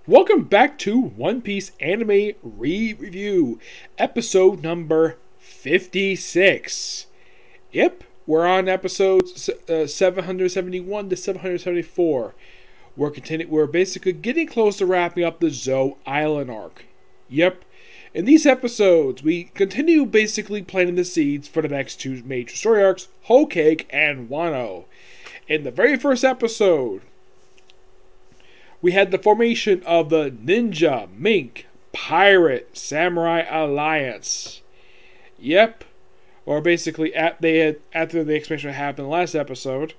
Welcome back to One Piece Anime Re-Review, episode number 56. Yep, we're on episodes 771 to 774. We're basically getting close to wrapping up the Zou Island arc. Yep, in these episodes, we continue basically planting the seeds for the next two major story arcs, Whole Cake and Wano. In the very first episode, we had the formation of the Ninja, Mink, Pirate, Samurai Alliance. Yep. Or basically, after the expansion happened last episode,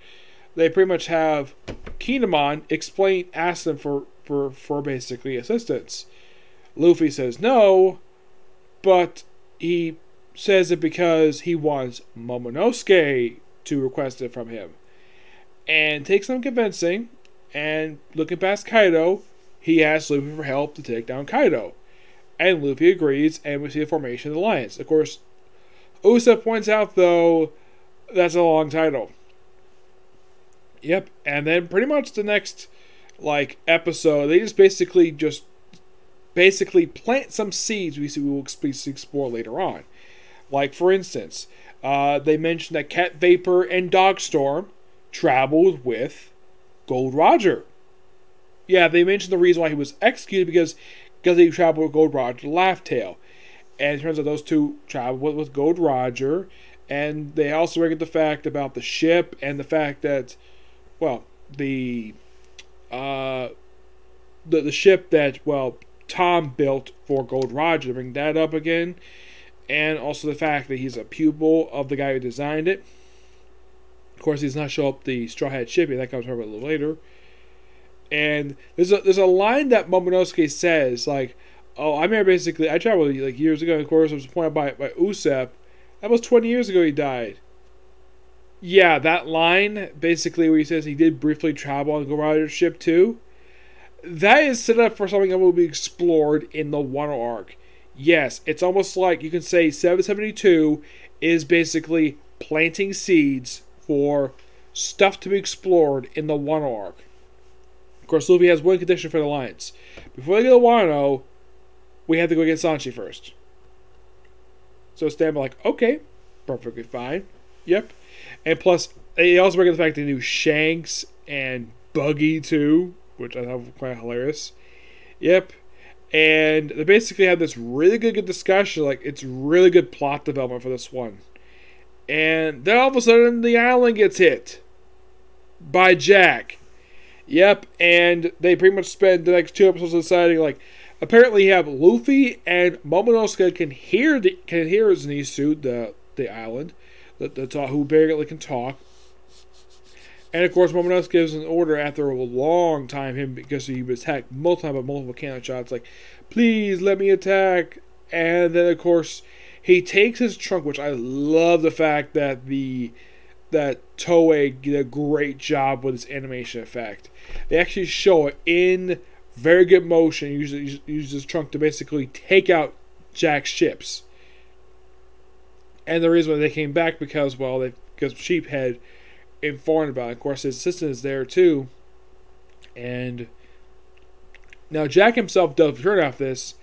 they pretty much have Kinemon ask them for basically assistance. Luffy says no, but he says it because he wants Momonosuke to request it from him. And takes some convincing. And looking past Kaido, he asks Luffy for help to take down Kaido. And Luffy agrees, and we see the formation of the Alliance. Of course, Usopp points out, though, that's a long title. Yep, and then pretty much the next, episode, they just basically plant some seeds we will explore later on. Like, for instance, they mentioned that Cat Vapor and Dogstorm traveled with Gold Roger. Yeah, they mentioned the reason why he was executed because he traveled with Gold Roger, Laugh Tale. And it turns out those two traveled with Gold Roger. And they also bring up the fact about the ship and the fact that, the ship that, Tom built for Gold Roger. Bring that up again. And also the fact that he's a pupil of the guy who designed it. Of course, he does not show up the Straw Hat ship. That comes over a little later. And there's a line that Momonosuke says, I traveled years ago. Of course, it was pointed by Usopp. That was 20 years ago he died. Yeah, that line, basically where he says he did briefly travel on the Gold Roger ship too, that is set up for something that will be explored in the Wano arc. Yes, it's almost like you can say 772 is basically planting seeds for stuff to be explored in the Wano arc. Of course, Luffy has one condition for the Alliance. Before they go to Wano, we have to go get Sanchi first. So Stamp okay, perfectly fine. Yep. And plus, they also bring up the fact they knew Shanks and Buggy too, which I thought was quite hilarious. Yep. And they basically have this really good discussion. It's really good plot development for this one. And then all of a sudden, the island gets hit by Jack. Yep, and they pretty much spend the next two episodes deciding, apparently you have Luffy and Momonosuke can hear Zenitsu, the island, who barely can talk. And of course, Momonosuke gives an order after a long time, because he was attacked multiple cannon shots, please let me attack. And then of course, he takes his trunk, which I love the fact that Toei did a great job with its animation effect. They actually show it in very good motion. He uses his trunk to basically take out Jack's ships. And the reason why they came back because Sheep had informed about it. Of course, his assistant is there too. And now Jack himself does return after this.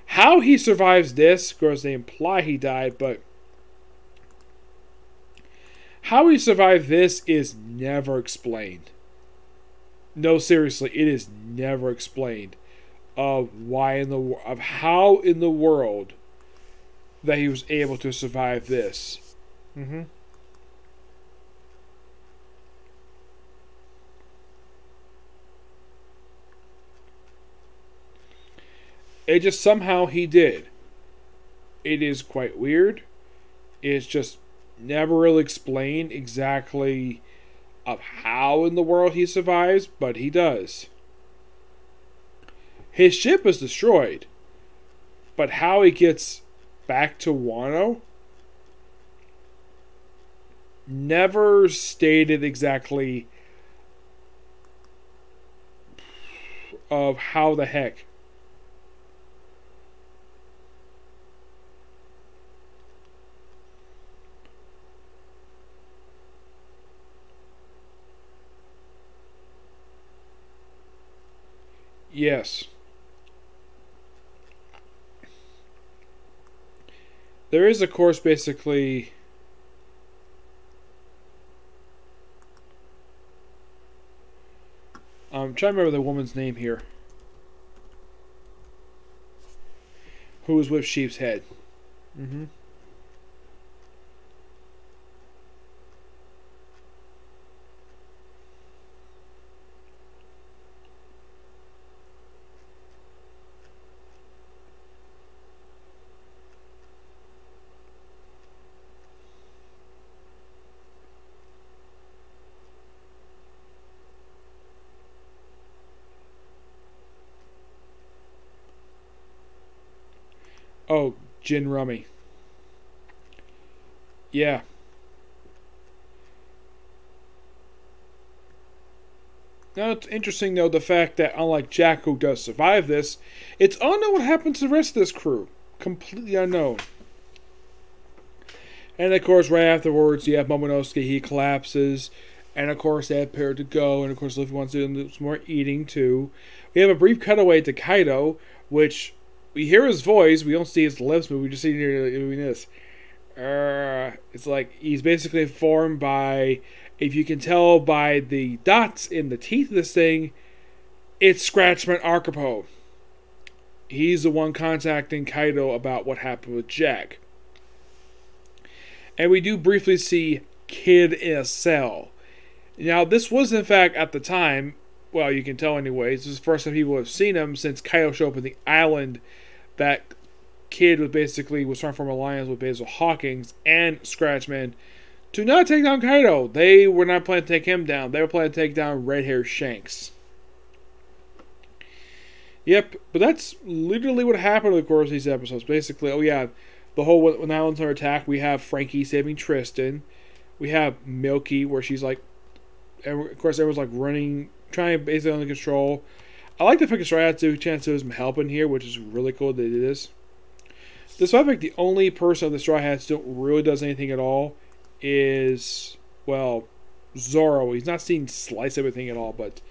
How he survives this, of course, they imply he died, but how he survived this is never explained. No, seriously, it is never explained of how in the world that he was able to survive this. It just somehow he did. It is quite weird. It's just never really explained exactly of how in the world he survives, but he does. His ship is destroyed, but how he gets back to Wano, never stated exactly of how the heck. Yes. There is, of course, basically... I'm trying to remember the woman's name here. Who was with Sheep's Head. Mm-hmm. Oh, Gin Rummy. Yeah. Now it's interesting though the fact that unlike Jack, who does survive this, it's unknown what happens to the rest of this crew. Completely unknown. And of course, right afterwards, you have Momonosuke. He collapses, and of course they have prepared to go. And of course, Luffy wants to do some more eating too. We have a brief cutaway to Kaido, which we hear his voice. We don't see his lips, but we just see him doing this. It's like he's basically informed by, if you can tell by the dots in the teeth of this thing, it's Scratchman Archipo. He's the one contacting Kaido about what happened with Jack. And we do briefly see Kid in a cell. Now, this was in fact at the time, well, you can tell anyways, this is the first time people have seen him since Kaido showed up on the island. That Kid was trying to form an alliance with Basil Hawkins and Scratchman to not take down Kaido. They were not planning to take him down. They were planning to take down Red Hair Shanks. Yep, but that's literally what happened over the course of these episodes. Basically, oh yeah, the whole when the island's under attack, we have Frankie saving Tristan. We have Milky, where she's like, of course, everyone's like running, trying to basically under control. I like the fact that to chance to some help in here, which is really cool they did this. Despite the fact the only person of the Straw Hats don't really does anything at all is, well, Zoro. He's not seen slice everything at all, but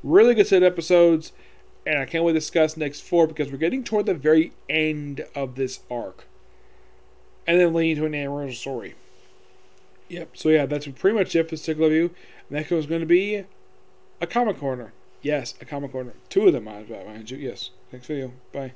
really good set of episodes, and I can't wait to discuss next 4 because we're getting toward the very end of this arc. And then leading to an anniversary story. Yep, so yeah, that's pretty much it for this particular review. Next one is going to be a Comic Corner. Yes, a Comic Corner. 2 of them, mind you. Yes. Next video. Bye.